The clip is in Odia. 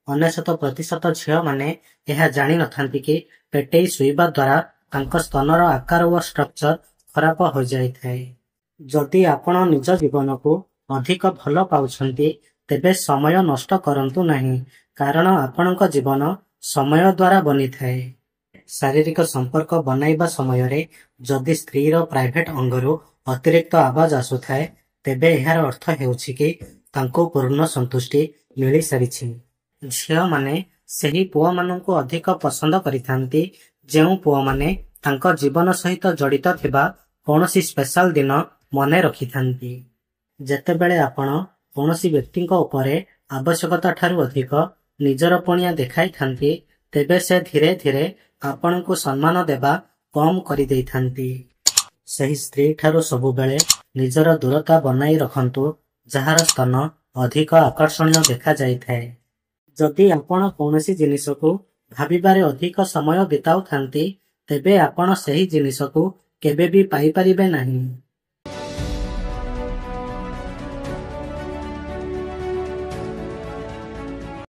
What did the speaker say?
99% ଝିଅମାନେ ଏହା ଜାଣିନଥାନ୍ତି କି ପେଟେଇ ଶୋଇବା ଦ୍ୱାରା ତାଙ୍କ ସ୍ତନର ଆକାର ଓ ଷ୍ଟ୍ରକ୍ଚର ଖରାପ ହୋଇଯାଇଥାଏ। ଯଦି ଆପଣ ନିଜ ଜୀବନକୁ ଅଧିକ ଭଲ ପାଉଛନ୍ତି ତେବେ ସମୟ ନଷ୍ଟ କରନ୍ତୁ ନାହିଁ, କାରଣ ଆପଣଙ୍କ ଜୀବନ ସମୟ ଦ୍ୱାରା ବନିଥାଏ। ଶାରୀରିକ ସମ୍ପର୍କ ବନାଇବା ସମୟରେ ଯଦି ସ୍ତ୍ରୀର ପ୍ରାଇଭେଟ୍ ଅଙ୍ଗରୁ ଅତିରିକ୍ତ ଆବାଜ ଆସୁଥାଏ ତେବେ ଏହାର ଅର୍ଥ ହେଉଛି କି ତାଙ୍କୁ ପୂର୍ଣ୍ଣ ସନ୍ତୁଷ୍ଟି ମିଳିସାରିଛି। ଝିଅମାନେ ସେହି ପୁଅମାନଙ୍କୁ ଅଧିକ ପସନ୍ଦ କରିଥାନ୍ତି ଯେଉଁ ପୁଅମାନେ ତାଙ୍କ ଜୀବନ ସହିତ ଜଡ଼ିତ ଥିବା କୌଣସି ସ୍ପେଶାଲ ଦିନ ମନେ ରଖିଥାନ୍ତି। ଯେତେବେଳେ ଆପଣ କୌଣସି ବ୍ୟକ୍ତିଙ୍କ ଉପରେ ଆବଶ୍ୟକତା ଠାରୁ ଅଧିକ ନିଜର ପଣିଆ ଦେଖାଇଥାନ୍ତି ତେବେ ସେ ଧୀରେ ଧୀରେ ଆପଣଙ୍କୁ ସମ୍ମାନ ଦେବା କମ୍ କରିଦେଇଥାନ୍ତି। ସେହି ସ୍ତ୍ରୀ ଠାରୁ ସବୁବେଳେ ନିଜର ଦୂରତା ବନାଇ ରଖନ୍ତୁ ଯାହାର ସ୍ତନ ଅଧିକ ଆକର୍ଷଣୀୟ ଦେଖାଯାଇଥାଏ। ଯଦି ଆପଣ କୌଣସି ଜିନିଷକୁ ଭାବିବାରେ ଅଧିକ ସମୟ ବିତାଉଥାନ୍ତି ତେବେ ଆପଣ ସେହି ଜିନିଷକୁ କେବେ ବି ପାଇପାରିବେ ନାହିଁ।